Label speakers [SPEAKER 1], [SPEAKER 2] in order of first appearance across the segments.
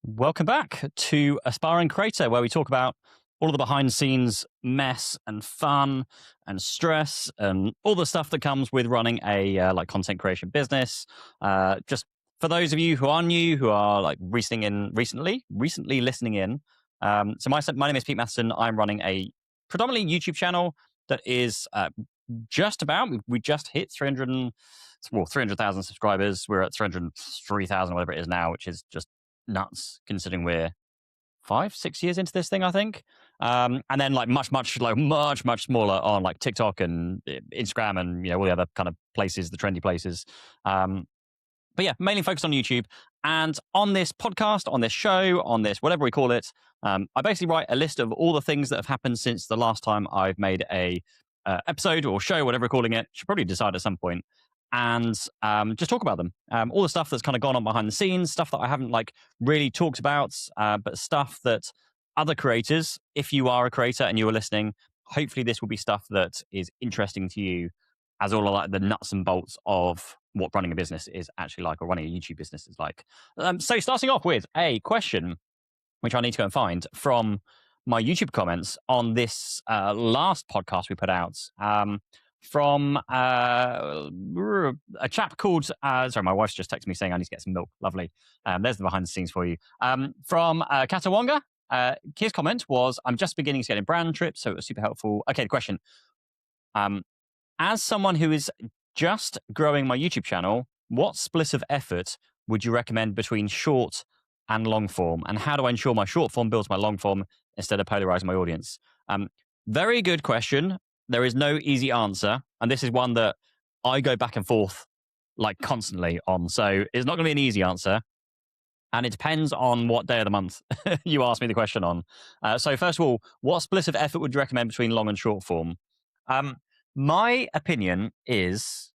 [SPEAKER 1] Welcome back to Aspiring Creator, where we talk about all of the behind the scenes mess and fun and stress and all the stuff that comes with running a content creation business. Just for those of you who are new, who are like recently listening in. So my name is Pete Matheson. I'm running a predominantly YouTube channel that is we just hit 300,000 subscribers. We're at 303,000, whatever it is now, which is just nuts considering we're 5-6 years into this thing, I think. And then much smaller on like TikTok and Instagram and all the other kind of places, the trendy places. But yeah, mainly focused on YouTube. And on this podcast, on this show, on this whatever we call it, I basically write a list of all the things that have happened since the last time I've made a episode or show, whatever we're calling it. Should probably decide at some point. And just talk about them. All the stuff that's kind of gone on behind the scenes, stuff that I haven't really talked about, but stuff that other creators, if you are a creator and you are listening, hopefully this will be stuff that is interesting to you, as all of the nuts and bolts of what running a business is actually like, or running a YouTube business is like. So starting off with a question, which I need to go and find from my YouTube comments on this last podcast we put out. From a chap called, sorry, my wife's just texted me saying I need to get some milk. Lovely. There's the behind the scenes for you. From Katawonga, his comment was, I'm just beginning to get in brand trips, so it was super helpful. Okay, the question. As someone who is just growing my YouTube channel, what split of effort would you recommend between short and long form? And how do I ensure my short form builds my long form instead of polarizing my audience? Very good question. There is no easy answer. And this is one that I go back and forth constantly on. So it's not going to be an easy answer. And it depends on what day of the month you ask me the question on. So first of all, what split of effort would you recommend between long and short form? My opinion is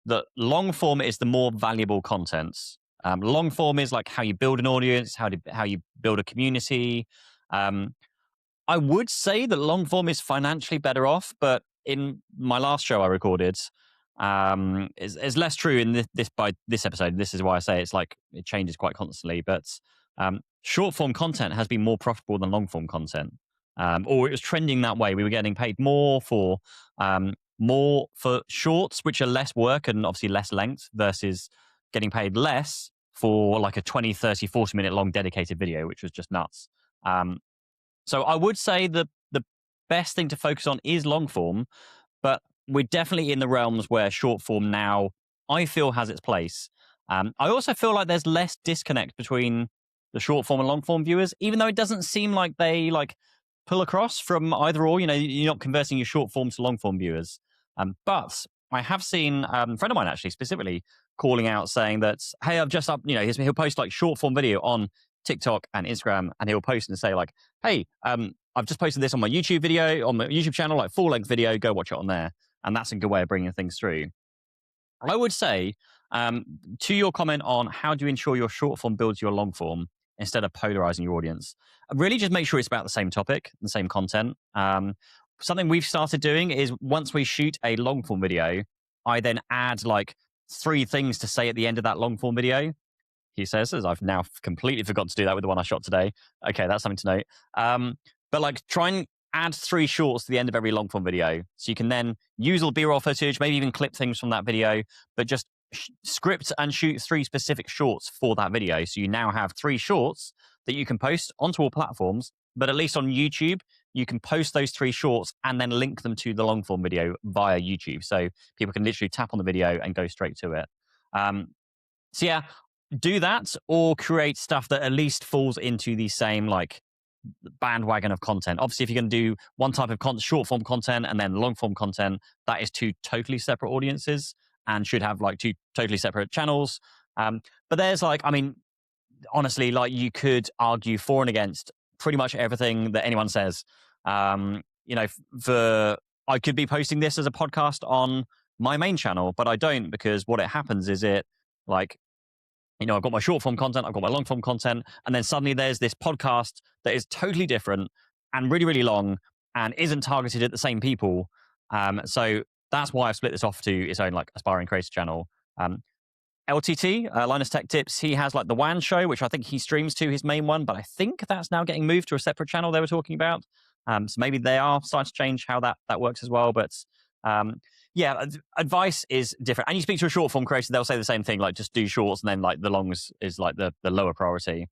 [SPEAKER 1] that long form is the more valuable content. Long form is like how you build an audience, how you build a community. I would say that long form is financially better off, but in my last show I recorded, is less true in this episode. This is why I say it changes quite constantly. But short form content has been more profitable than long form content, or it was trending that way. We were getting paid more for shorts, which are less work and obviously less length, versus getting paid less for like a 20, 30, 40 minute long dedicated video, which was just nuts. So I would say the best thing to focus on is long form, but we're definitely in the realms where short form now, I feel, has its place. I also feel like there's less disconnect between the short form and long form viewers, even though it doesn't seem like they pull across from either or. You're not converting your short form to long form viewers. But I have seen a friend of mine actually specifically calling out saying that, hey, I've just up, he'll post short form video on TikTok and Instagram, and he'll post and say hey, I've just posted this on my YouTube video, on my YouTube channel, full length video, go watch it on there. And that's a good way of bringing things through. I would say, to your comment on how do you ensure your short form builds your long form instead of polarizing your audience, really just make sure it's about the same topic, the same content. Something we've started doing is once we shoot a long form video, I then add 3 things to say at the end of that long form video. He says, as I've now completely forgotten to do that with the one I shot today. Okay, that's something to note. But try and add 3 shorts to the end of every long form video. So you can then use all B-roll footage, maybe even clip things from that video, but just script and shoot 3 specific shorts for that video. So you now have 3 shorts that you can post onto all platforms, but at least on YouTube, you can post those 3 shorts and then link them to the long form video via YouTube. So people can literally tap on the video and go straight to it. So yeah, do that, or create stuff that at least falls into the same bandwagon of content. Obviously, if you're going to do one type of short form content and then long form content, that is 2 totally separate audiences and should have 2 totally separate channels. But there's honestly, you could argue for and against pretty much everything that anyone says. I could be posting this as a podcast on my main channel, but I don't, because what it happens is I've got my short form content, I've got my long form content, and then suddenly there's this podcast that is totally different and really, really long and isn't targeted at the same people. So that's why I've split this off to its own aspiring creator channel. LTT, Linus Tech Tips, he has like the WAN show, which I think he streams to his main one, but I think that's now getting moved to a separate channel they were talking about. So maybe they are starting to change how that works as well. But yeah, advice is different. And you speak to a short form creator, they'll say the same thing, like just do shorts, and then like the longs is like the lower priority.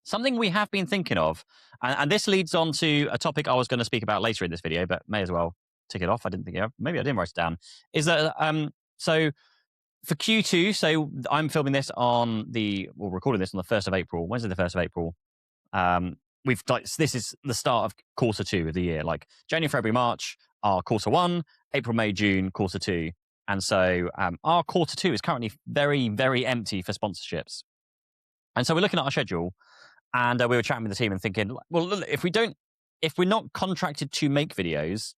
[SPEAKER 1] Something we have been thinking of, and this leads on to a topic I was going to speak about later in this video, but may as well tick it off. I didn't think of. Maybe I didn't write it down. Is that so for Q2? So I'm filming this recording this on the 1st of April. Wednesday, the 1st of April. We've like this is the start of quarter 2 of the year. Like January, February, March are quarter 1, April, May, June, quarter 2, and so our quarter 2 is currently very, very empty for sponsorships. And so we're looking at our schedule. And we were chatting with the team and thinking, well, if we're not contracted to make videos,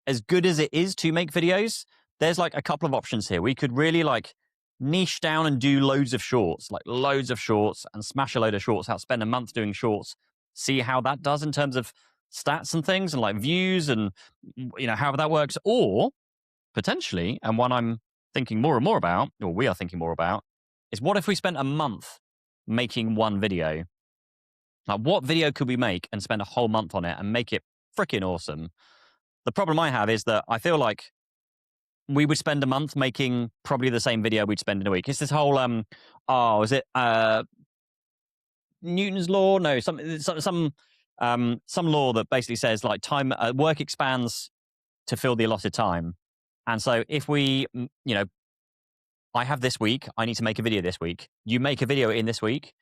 [SPEAKER 1] as good as it is to make videos, there's like a couple of options here. We could really like niche down and do loads of shorts, and smash a load of shorts out, spend a month doing shorts, see how that does in terms of stats and things and like views and, how that works. Or potentially, and one I'm thinking more and more about, or we are thinking more about, is what if we spent a month making one video? Like, what video could we make and spend a whole month on it and make it freaking awesome? The problem I have is that I feel like we would spend a month making probably the same video we'd spend in a week. It's this whole, is it Newton's law? No, some law that basically says like time work expands to fill the allotted time. And so if we, I have this week, I need to make a video this week. You make a video in this week.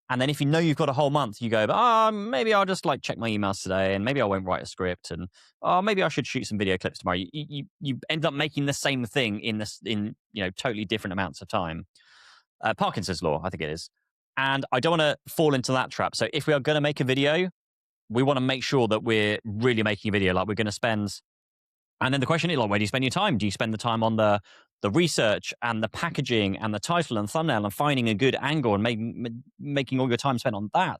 [SPEAKER 1] And then if you know you've got a whole month, you go, maybe I'll just like check my emails today, and maybe I won't write a script, and maybe I should shoot some video clips tomorrow. You end up making the same thing in totally different amounts of time. Parkinson's law, I think it is. And I don't want to fall into that trap. So if we are going to make a video, we want to make sure that we're really making a video. Like we're going to spend, and then the question is, like, where do you spend your time? Do you spend the time on the research and the packaging and the title and thumbnail and finding a good angle and making all your time spent on that?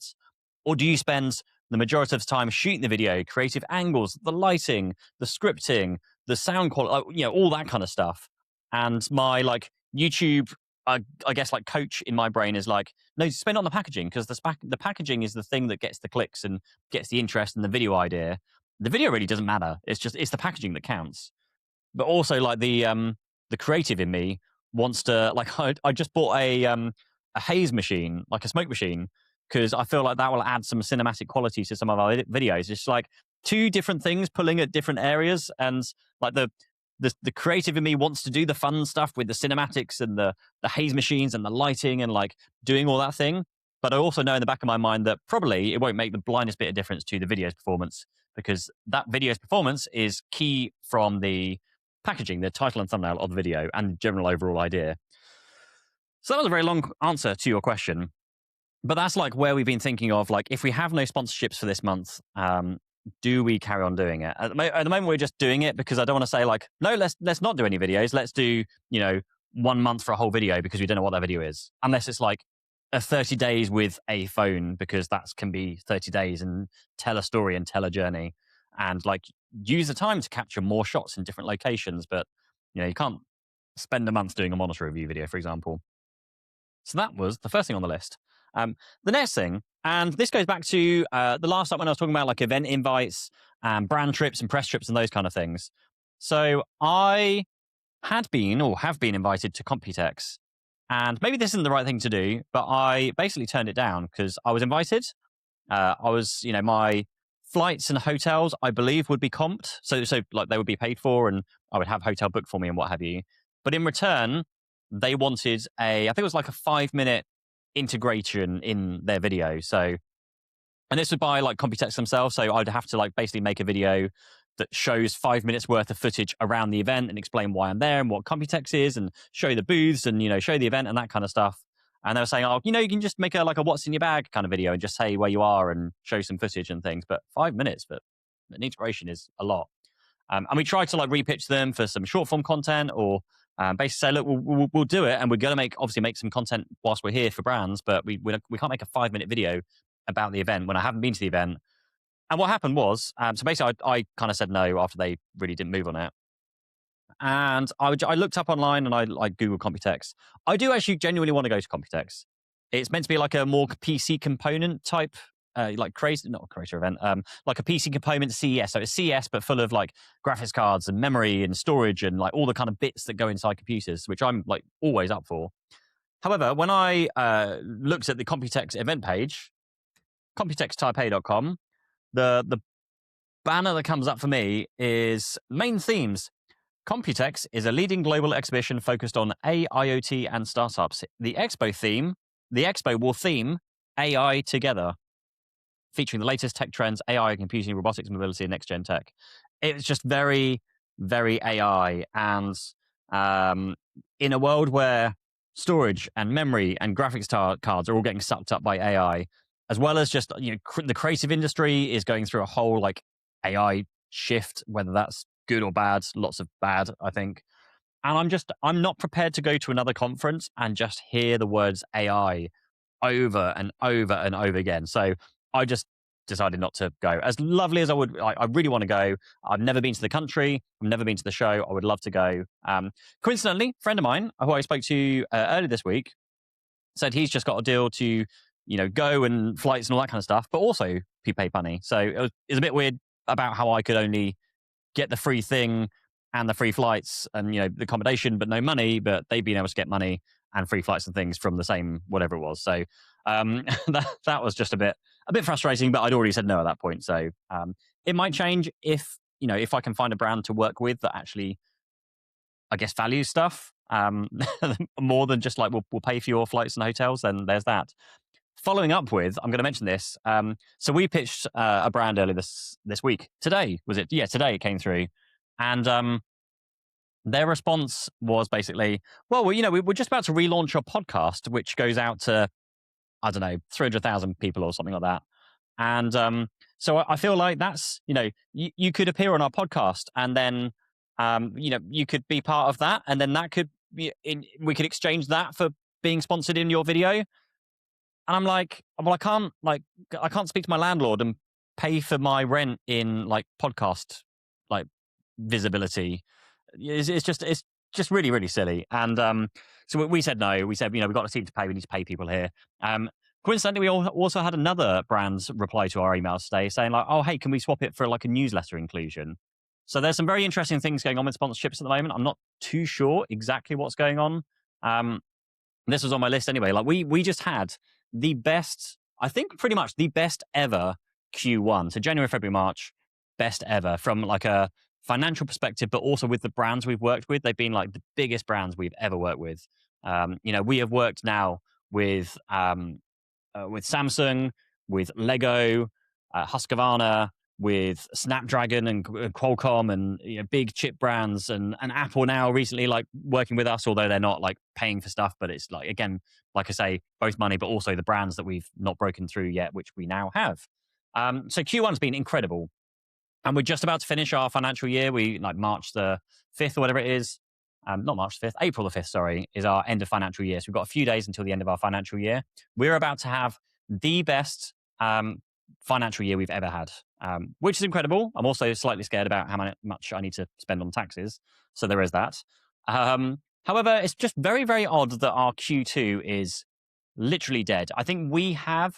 [SPEAKER 1] Or do you spend the majority of the time shooting the video, creative angles, the lighting, the scripting, the sound quality, all that kind of stuff? And my like YouTube, I guess like coach in my brain is like, no, spend on the packaging, because the packaging is the thing that gets the clicks and gets the interest and the video idea. The video really doesn't matter. It's the packaging that counts. But also like the creative in me wants to, like, I just bought a haze machine, like a smoke machine, because I feel like that will add some cinematic quality to some of our videos. It's like two different things pulling at different areas, and like the creative in me wants to do the fun stuff with the cinematics and the haze machines and the lighting and like doing all that thing. But I also know in the back of my mind that probably it won't make the blindest bit of difference to the video's performance, because that video's performance is key from the packaging, the title and thumbnail of the video, and general overall idea. So that was a very long answer to your question. But that's like where we've been thinking of, like, if we have no sponsorships for this month, do we carry on doing it? At the moment, we're just doing it because I don't want to say like, no, let's not do any videos. Let's do, 1 month for a whole video, because we don't know what that video is. Unless it's like a 30 days with a phone, because that can be 30 days and tell a story and tell a journey. And like use the time to capture more shots in different locations. But, you can't spend a month doing a monitor review video, for example. So that was the first thing on the list. The next thing, and this goes back to the last time when I was talking about like event invites and brand trips and press trips and those kind of things. So I have been invited to Computex, and maybe this isn't the right thing to do, but I basically turned it down because I was invited. My flights and hotels, I believe, would be comped. So like they would be paid for, and I would have hotel booked for me and what have you. But in return, they wanted I think it was like a 5-minute integration in their video. So, and this would by like Computex themselves. So I'd have to like basically make a video that shows 5 minutes worth of footage around the event and explain why I'm there and what Computex is, and show the booths and, show the event and that kind of stuff. And they were saying, you can just make a what's in your bag kind of video and just say where you are and show some footage and things. But 5 minutes for an integration is a lot. And we tried to like repitch them for some short form content, or basically say, look, we'll do it, and we're going to make some content whilst we're here for brands, but we can't make a 5-minute video about the event when I haven't been to the event. And what happened was, so basically I kind of said no after they really didn't move on it. And I looked up online and I Googled Computex. I do actually genuinely want to go to Computex. It's meant to be like a more PC component type, like crazy, not a creator event, like a PC component CES. So it's CES, but full of like graphics cards and memory and storage and like all the kind of bits that go inside computers, which I'm like always up for. However, when I looked at the Computex event page, CompuTexTaipei.com, the banner that comes up for me is main themes. Computex is a leading global exhibition focused on AIoT and startups. The expo will theme AI together, featuring the latest tech trends, AI, computing, robotics, mobility, and next gen tech. It's just very, very AI. And in a world where storage and memory and graphics cards are all getting sucked up by AI, as well as just the creative industry is going through a whole like AI shift, whether that's good or bad, lots of bad, I think. And I'm not prepared to go to another conference and just hear the words AI over and over and over again. So I just decided not to go. As lovely as I really want to go. I've never been to the country. I've never been to the show. I would love to go. Coincidentally, a friend of mine who I spoke to earlier this week said he's just got a deal to, go and flights and all that kind of stuff, but also he paid money. So it was a bit weird about how I could only get the free thing and the free flights and the accommodation, but no money. But they've been able to get money and free flights and things from the same whatever it was. So that was just a bit frustrating. But I'd already said no at that point. So it might change if I can find a brand to work with that actually, I guess, values stuff more than just like we'll pay for your flights and hotels. Then there's that. Following up with, I'm going to mention this. So we pitched a brand earlier this week. Today, was it? Yeah, today it came through. And their response was basically, well, we're just about to relaunch our podcast, which goes out to, I don't know, 300,000 people or something like that. And so I feel like that's, you could appear on our podcast and then, you could be part of that. And then that could be, we could exchange that for being sponsored in your video. And I'm like, well, I can't speak to my landlord and pay for my rent in like podcast like visibility. It's just really, really silly. And so we said no. We said, we've got a team to pay. We need to pay people here. Coincidentally, we also had another brand reply to our emails today saying like, oh, hey, can we swap it for like a newsletter inclusion? So there's some very interesting things going on with sponsorships at the moment. I'm not too sure exactly what's going on. This was on my list anyway. Like we just had the best, I think pretty much the best ever Q1. So January, February, March, best ever from like a financial perspective, but also with the brands we've worked with. They've been like the biggest brands we've ever worked with. We have worked now with Samsung, with Lego, Husqvarna, with Snapdragon and Qualcomm and big chip brands and Apple now recently like working with us, although they're not like paying for stuff, but it's like, again, like I say, both money, but also the brands that we've not broken through yet, which we now have. So Q1's been incredible. And we're just about to finish our financial year. We like March the 5th or whatever it is. Not March the 5th, April the 5th, sorry, is our end of financial year. So we've got a few days until the end of our financial year. We're about to have the best financial year we've ever had, which is incredible. I'm also slightly scared about how much I need to spend on taxes. So there is that. However, it's just very, very odd that our Q2 is literally dead. I think we have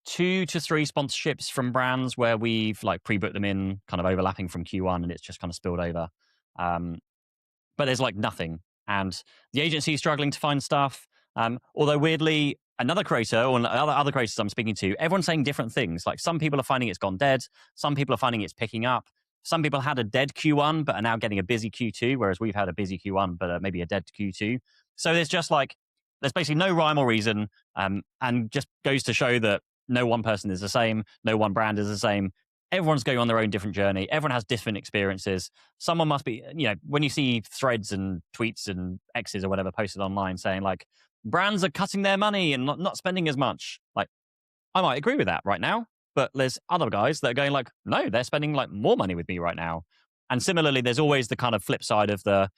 [SPEAKER 1] 2 to 3 sponsorships from brands where we've like pre-booked them in kind of overlapping from Q1 and it's just kind of spilled over. But there's like nothing. And the agency is struggling to find stuff. Although weirdly, another creator or other creators I'm speaking to, everyone's saying different things. Like some people are finding it's gone dead. Some people are finding it's picking up. Some people had a dead Q1, but are now getting a busy Q2, whereas we've had a busy Q1, but maybe a dead Q2. So there's just like, there's basically no rhyme or reason, and just goes to show that no one person is the same. No one brand is the same. Everyone's going on their own different journey. Everyone has different experiences. Someone must be, when you see threads and tweets and X's or whatever posted online saying like, brands are cutting their money and not spending as much. Like, I might agree with that right now, but there's other guys that are going like, no, they're spending like more money with me right now. And similarly, there's always the kind of flip side of the,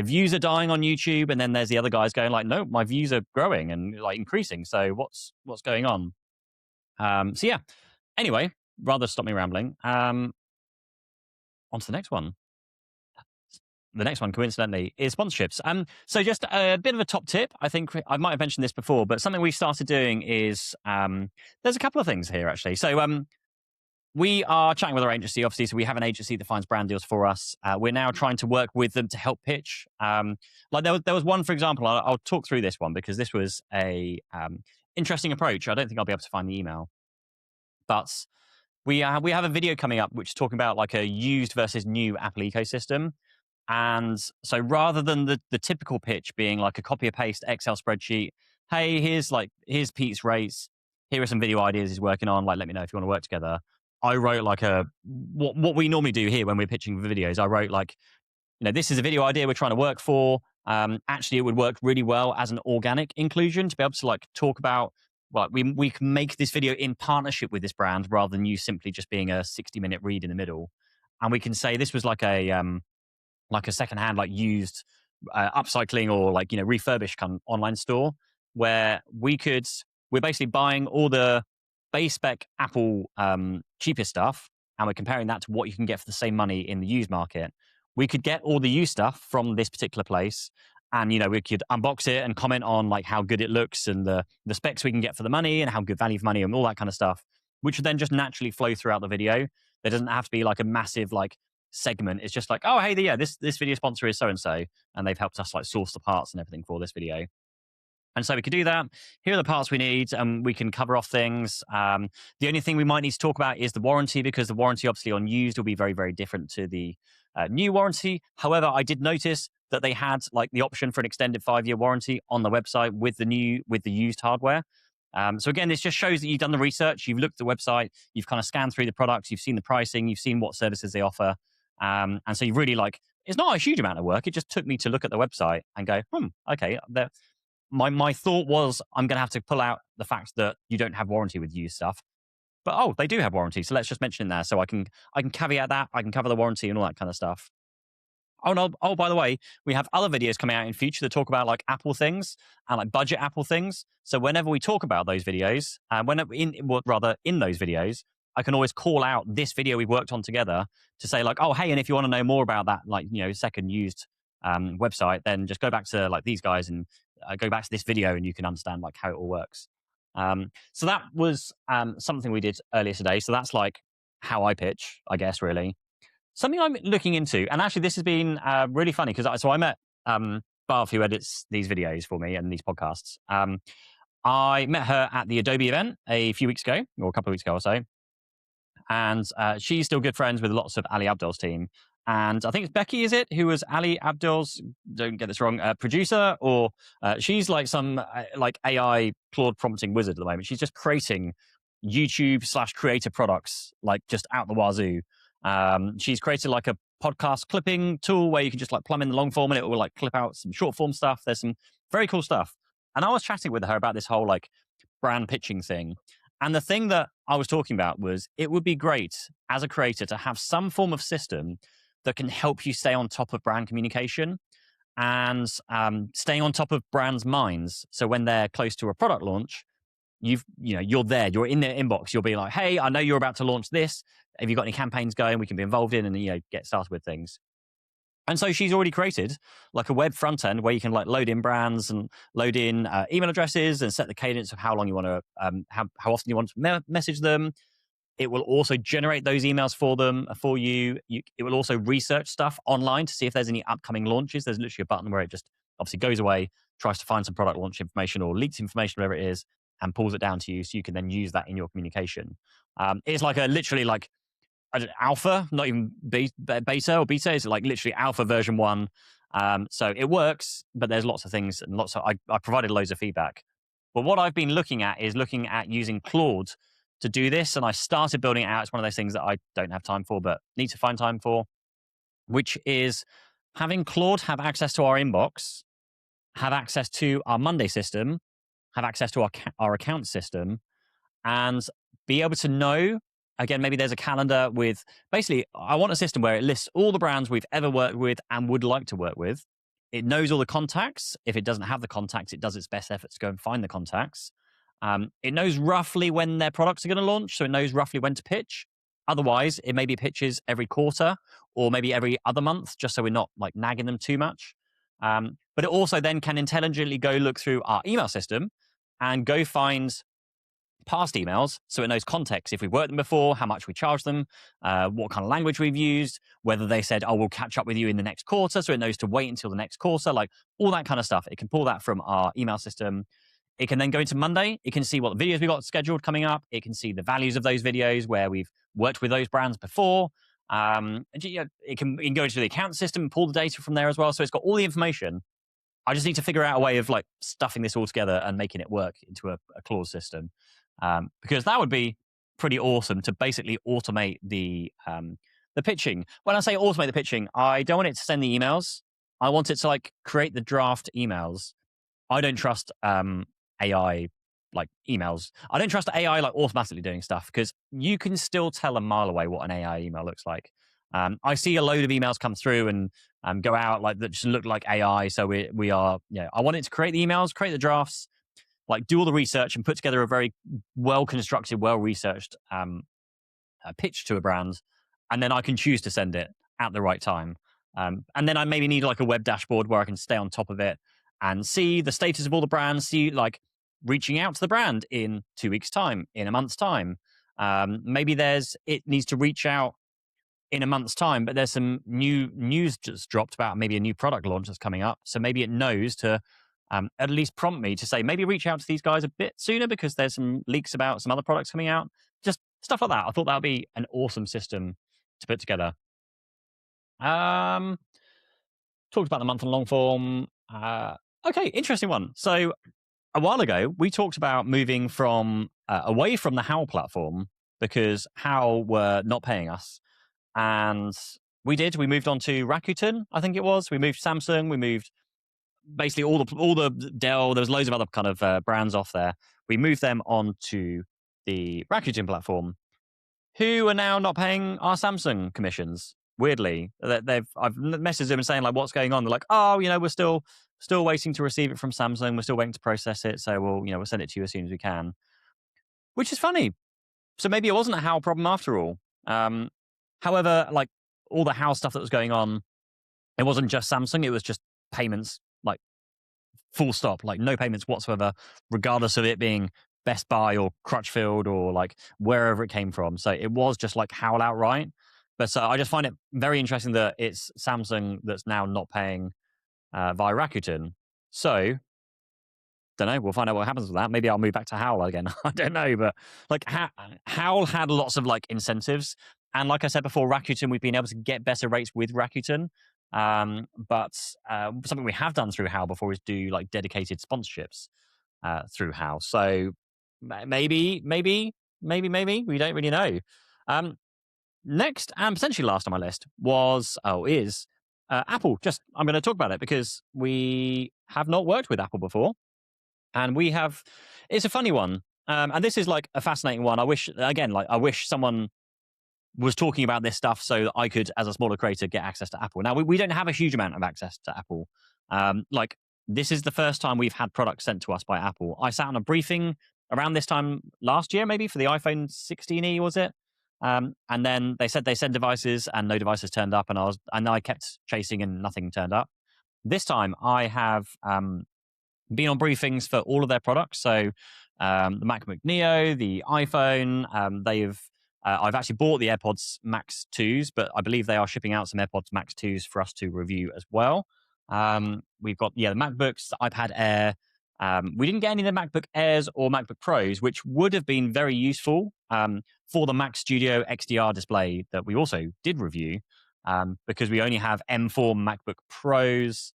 [SPEAKER 1] views are dying on YouTube. And then there's the other guys going like, no, my views are growing and like increasing. So what's going on? So yeah, anyway, rather stop me rambling. On to the next one. the next one, coincidentally, is sponsorships. So just a bit of a top tip. I think I might have mentioned this before, but something we started doing is there's a couple of things here actually. So we are chatting with our agency, obviously. So we have an agency that finds brand deals for us. We're now trying to work with them to help pitch. Like there was one, for example. I'll talk through this one because this was a interesting approach. I don't think I'll be able to find the email, but we have a video coming up which is talking about like a used versus new Apple ecosystem. And so rather than the typical pitch being like a copy and paste Excel spreadsheet, hey, here's Pete's rates, here are some video ideas he's working on, like let me know if you want to work together. I wrote like what we normally do here when we're pitching videos. I wrote like, this is a video idea we're trying to work for. Actually, it would work really well as an organic inclusion to be able to like talk about, well, we can make this video in partnership with this brand rather than you simply just being a 60-minute read in the middle. And we can say this was like a secondhand, like used upcycling or like, refurbished kind of online store where we're basically buying all the base spec Apple cheapest stuff and we're comparing that to what you can get for the same money in the used market. We could get all the used stuff from this particular place and, we could unbox it and comment on like how good it looks and the specs we can get for the money and how good value for money and all that kind of stuff, which would then just naturally flow throughout the video. There doesn't have to be like a massive like segment. It's just like, oh, hey, this video sponsor is so-and-so, and they've helped us like source the parts and everything for this video. And so we could do that. Here are the parts we need, and we can cover off things. The only thing we might need to talk about is the warranty, because the warranty obviously on used will be very, very different to the new warranty. However, I did notice that they had like the option for an extended 5-year warranty on the website with the used hardware. So again, this just shows that you've done the research, you've looked at the website, you've kind of scanned through the products, you've seen the pricing, you've seen what services they offer. And so you really it's not a huge amount of work. It just took me to look at the website and go, okay. My thought was I'm going to have to pull out the fact that you don't have warranty with used stuff. But, they do have warranty. So let's just mention it there. So I can caveat that. I can cover the warranty and all that kind of stuff. Oh, no. Oh, by the way, we have other videos coming out in future that talk about like Apple things and like budget Apple things. So whenever we talk about those videos, in those videos, I can always call out this video we've worked on together to say like, oh, hey, and if you want to know more about that, like, second used website, then just go back to like these guys and go back to this video and you can understand like how it all works. So that was something we did earlier today. So that's like how I pitch, I guess, really. Something I'm looking into, and actually this has been really funny because I met Barb, who edits these videos for me and these podcasts. I met her at the Adobe event a few weeks ago, or a couple of weeks ago or so. And she's still good friends with lots of Ali Abdul's team. And I think it's Becky, is it, who was Ali Abdul's, don't get this wrong, producer, or she's like some like AI Claude prompting wizard at the moment. She's just creating YouTube/creator products like just out the wazoo. She's created like a podcast clipping tool where you can just like plumb in the long form and it will like clip out some short form stuff. There's some very cool stuff. And I was chatting with her about this whole like brand pitching thing. And the thing that I was talking about was it would be great as a creator to have some form of system that can help you stay on top of brand communication and staying on top of brands' minds. So when they're close to a product launch, you're there, you're in their inbox. You'll be like, hey, I know you're about to launch this. Have you got any campaigns going we can be involved in and get started with things? And so she's already created like a web front end where you can like load in brands and load in email addresses and set the cadence of how long you want to, how often you want to message them. It will also generate those emails for you. It will also research stuff online to see if there's any upcoming launches. There's literally a button where it just obviously goes away, tries to find some product launch information or leaks information, whatever it is, and pulls it down to you so you can then use that in your communication. It's like literally like alpha, not even beta or beta. It's like literally alpha version 1. So it works, but there's lots of things and I provided loads of feedback. But what I've been looking at is using Claude to do this. And I started building it out. It's one of those things that I don't have time for, but need to find time for, which is having Claude have access to our inbox, have access to our Monday system, have access to our account system, and be able to know, again, maybe there's a calendar with, basically, I want a system where it lists all the brands we've ever worked with and would like to work with. It knows all the contacts. If it doesn't have the contacts, it does its best effort to go and find the contacts. It knows roughly when their products are going to launch, so it knows roughly when to pitch. Otherwise, it maybe pitches every quarter or maybe every other month, just so we're not like nagging them too much. But it also then can intelligently go look through our email system and go find past emails, so it knows context, if we've worked them before, how much we charge them, what kind of language we've used, whether they said, oh, we'll catch up with you in the next quarter, so it knows to wait until the next quarter, like all that kind of stuff. It can pull that from our email system. It can then go into Monday. It can see what videos we got scheduled coming up. It can see the values of those videos where we've worked with those brands before. It can go into the account system and pull the data from there as well. So it's got all the information. I just need to figure out a way of like stuffing this all together and making it work into a Claude system, because that would be pretty awesome to basically automate the pitching. When I say automate the pitching, I don't want it to send the emails. I want it to like create the draft emails. I don't trust AI like emails. I don't trust AI like automatically doing stuff, because you can still tell a mile away what an AI email looks like. I see a load of emails come through and go out like that just look like AI. So we are, I want it to create the emails, create the drafts, like do all the research and put together a very well constructed, well researched pitch to a brand, and then I can choose to send it at the right time. And then I maybe need like a web dashboard where I can stay on top of it and see the status of all the brands, see like reaching out to the brand in 2 weeks' time, in a month's time. Maybe it needs to reach out in a month's time, but there's some new news just dropped about maybe a new product launch that's coming up. So maybe it knows to at least prompt me to say, maybe reach out to these guys a bit sooner because there's some leaks about some other products coming out. Just stuff like that. I thought that would be an awesome system to put together. Talked about the month and long form. Okay, interesting one. So a while ago, we talked about moving from away from the Howl platform because Howl were not paying us. And we did. We moved on to Rakuten, I think it was. We moved Samsung. We moved basically all the Dell. There was loads of other kind of brands off there. We moved them onto the Rakuten platform, who are now not paying our Samsung commissions. Weirdly, I've messaged them and saying like, "What's going on?" They're like, "Oh, we're still waiting to receive it from Samsung. We're still waiting to process it. So we'll send it to you as soon as we can." Which is funny. So maybe it wasn't a Howl problem after all. However, like all the Howl stuff that was going on, it wasn't just Samsung. It was just payments, like full stop, like no payments whatsoever, regardless of it being Best Buy or Crutchfield or like wherever it came from. So it was just like Howl outright. But I just find it very interesting that it's Samsung that's now not paying via Rakuten. So don't know. We'll find out what happens with that. Maybe I'll move back to Howl again. I don't know, but like Howl had lots of like incentives, and like I said before, Rakuten, we've been able to get better rates with Rakuten. But something we have done through Howl before is do like dedicated sponsorships through Howl. So maybe we don't really know. Next and potentially last on my list is Apple. I'm going to talk about it because we have not worked with Apple before. And it's a funny one. And this is like a fascinating one. I wish someone was talking about this stuff so that I could, as a smaller creator, get access to Apple. Now, we don't have a huge amount of access to Apple. This is the first time we've had products sent to us by Apple. I sat on a briefing around this time last year, maybe for the iPhone 16e, was it? And then they said they sent devices and no devices turned up. And I kept chasing and nothing turned up. This time I have been on briefings for all of their products. So the MacBook Neo, the iPhone, I've actually bought the AirPods Max 2s, but I believe they are shipping out some AirPods Max 2s for us to review as well. We've got, the MacBooks, the iPad Air. We didn't get any of the MacBook Airs or MacBook Pros, which would have been very useful for the Mac Studio XDR display that we also did review, because we only have M4 MacBook Pros,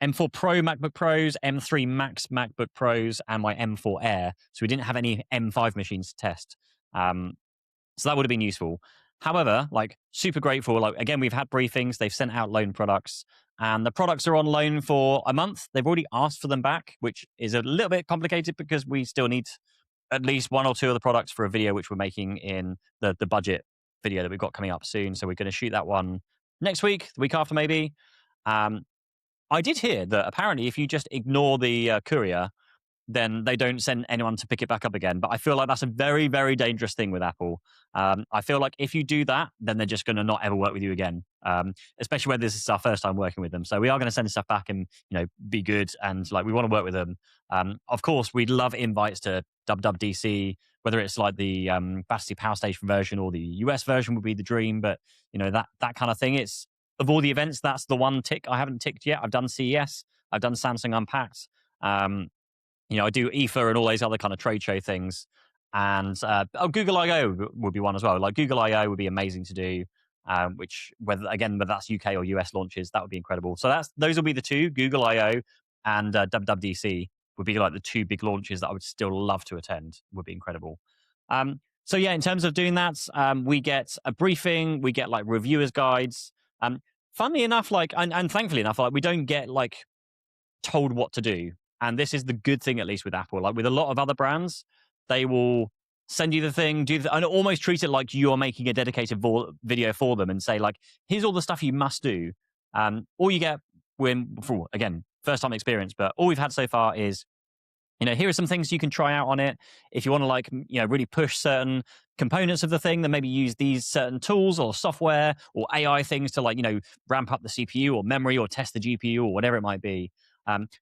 [SPEAKER 1] M4 Pro MacBook Pros, M3 Max MacBook Pros, and my M4 Air. So we didn't have any M5 machines to test. So that would have been useful. However, super grateful. Again, we've had briefings. They've sent out loan products, and the products are on loan for a month. They've already asked for them back, which is a little bit complicated because we still need at least one or two of the products for a video which we're making in the budget video that we've got coming up soon. So we're going to shoot that one next week, the week after maybe. I did hear that apparently if you just ignore the courier, then they don't send anyone to pick it back up again. But I feel like that's a very, very dangerous thing with Apple. I feel like if you do that, then they're just going to not ever work with you again, especially when this is our first time working with them. So we are going to send this stuff back and, be good. And like, we want to work with them. Of course, we'd love invites to WWDC, whether it's like the Battersea Power Station version or the US version would be the dream. But, that kind of thing, it's of all the events, that's the one tick I haven't ticked yet. I've done CES, I've done Samsung Unpacked. I do IFA and all those other kind of trade show things. And Google I/O would be one as well. Like Google I/O would be amazing to do, which whether that's UK or US launches, that would be incredible. So those will be the two, Google I/O and WWDC would be like the two big launches that I would still love to attend. Would be incredible. So yeah, in terms of doing that, we get a briefing, we get like reviewers guides. Funnily enough, and thankfully enough, we don't get told what to do. And this is the good thing, at least with Apple. Like with a lot of other brands, they will send you the thing, and almost treat it like you're making a dedicated video for them and say, here's all the stuff you must do. All you get again, first time experience, but all we've had so far is, here are some things you can try out on it. If you want to really push certain components of the thing, then maybe use these certain tools or software or AI things to ramp up the CPU or memory or test the GPU or whatever it might be.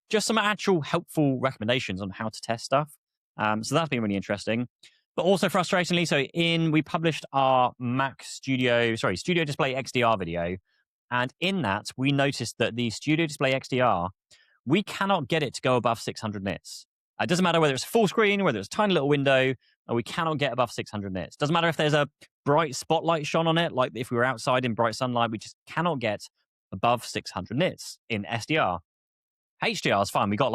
[SPEAKER 1] Just some actual helpful recommendations on how to test stuff. So that's been really interesting. But also frustratingly, we published our Studio Display XDR video. And in that, we noticed that the Studio Display XDR, we cannot get it to go above 600 nits. It doesn't matter whether it's full screen, whether it's a tiny little window, we cannot get above 600 nits. Doesn't matter if there's a bright spotlight shone on it, like if we were outside in bright sunlight, we just cannot get above 600 nits in SDR. HDR is fine. We got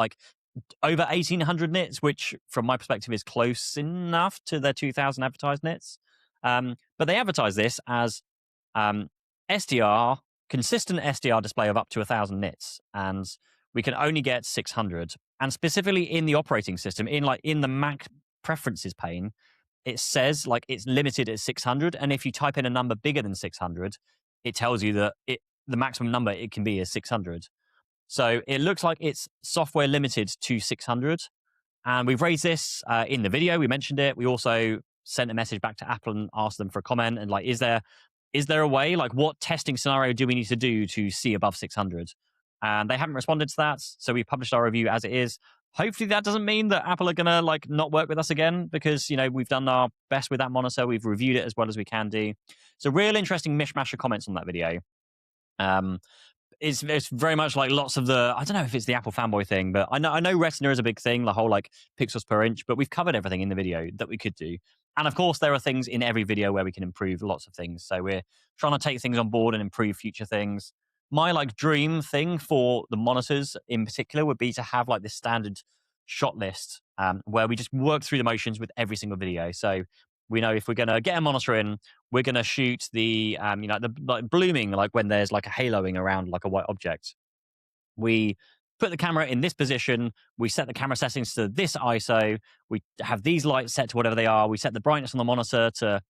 [SPEAKER 1] over 1800 nits, which from my perspective is close enough to their 2000 advertised nits. But they advertise this as SDR, consistent SDR display of up to 1000 nits. And we can only get 600. And specifically in the operating system, in the Mac preferences pane, it says it's limited at 600. And if you type in a number bigger than 600, it tells you that the maximum number it can be is 600. So it looks like it's software limited to 600. And we've raised this in the video. We mentioned it. We also sent a message back to Apple and asked them for a comment. And is there a way? What testing scenario do we need to do to see above 600? And they haven't responded to that. So we published our review as it is. Hopefully that doesn't mean that Apple are going to not work with us again, because, we've done our best with that monitor. We've reviewed it as well as we can do. So real interesting mishmash of comments on that video. It's very much lots of I don't know if it's the Apple fanboy thing, but I know Retina is a big thing, the whole pixels per inch, but we've covered everything in the video that we could do. And of course, there are things in every video where we can improve lots of things. So we're trying to take things on board and improve future things. My dream thing for the monitors in particular would be to have this standard shot list where we just work through the motions with every single video. So we know if we're going to get a monitor in, we're going to shoot the the blooming, when there's a haloing around a white object. We put the camera in this position. We set the camera settings to this ISO. We have these lights set to whatever they are. We set the brightness on the monitor to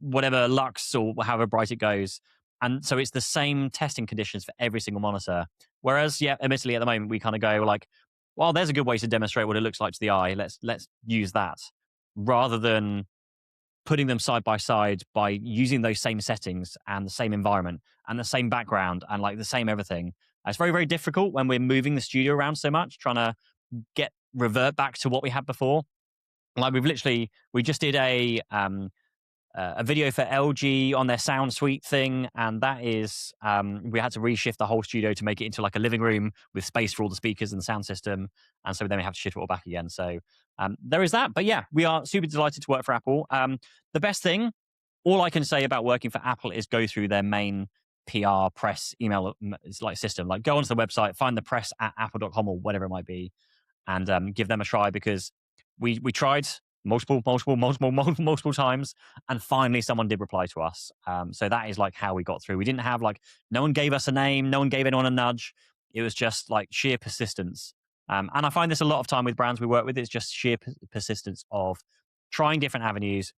[SPEAKER 1] whatever lux or however bright it goes. And so it's the same testing conditions for every single monitor. Whereas, admittedly, at the moment, we kind of go well, there's a good way to demonstrate what it looks like to the eye. Let's use that, rather than putting them side by side by using those same settings and the same environment and the same background and the same everything. It's very, very difficult when we're moving the studio around so much, trying to revert back to what we had before. We just did a video for LG on their sound suite thing, and that is we had to reshift the whole studio to make it into a living room with space for all the speakers and the sound system, and so then we have to shift it all back again. So there is that. But yeah, we are super delighted to work for Apple. The best thing, all I can say about working for Apple is go through their main PR press email system. Go onto the website, find the press at apple.com or whatever it might be, and give them a try, because we tried multiple times, and finally someone did reply to us. So that is how we got through. We didn't have no one gave us a name, no one gave anyone a nudge. It was just sheer persistence. And I find this a lot of time with brands we work with. It's just sheer persistence of trying different avenues,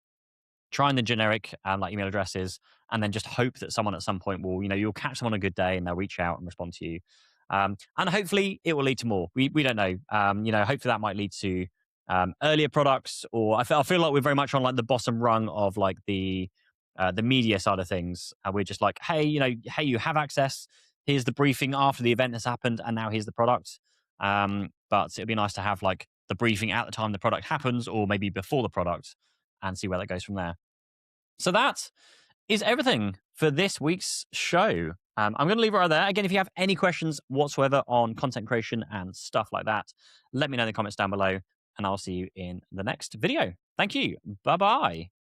[SPEAKER 1] trying the generic email addresses, and then just hope that someone at some point will, you'll catch them on a good day and they'll reach out and respond to you. And hopefully it will lead to more. We don't know. Hopefully that might lead to earlier products, or I feel like we're very much on like the bottom rung of like the media side of things. We're just like, hey, hey, you have access. Here's the briefing after the event has happened, and now here's the product. But it'd be nice to have like the briefing at the time the product happens, or maybe before the product, and see where that goes from there. So that is everything for this week's show. I'm going to leave it right there. Again, if you have any questions whatsoever on content creation and stuff like that, let me know in the comments down below, and I'll see you in the next video. Thank you. Bye-bye.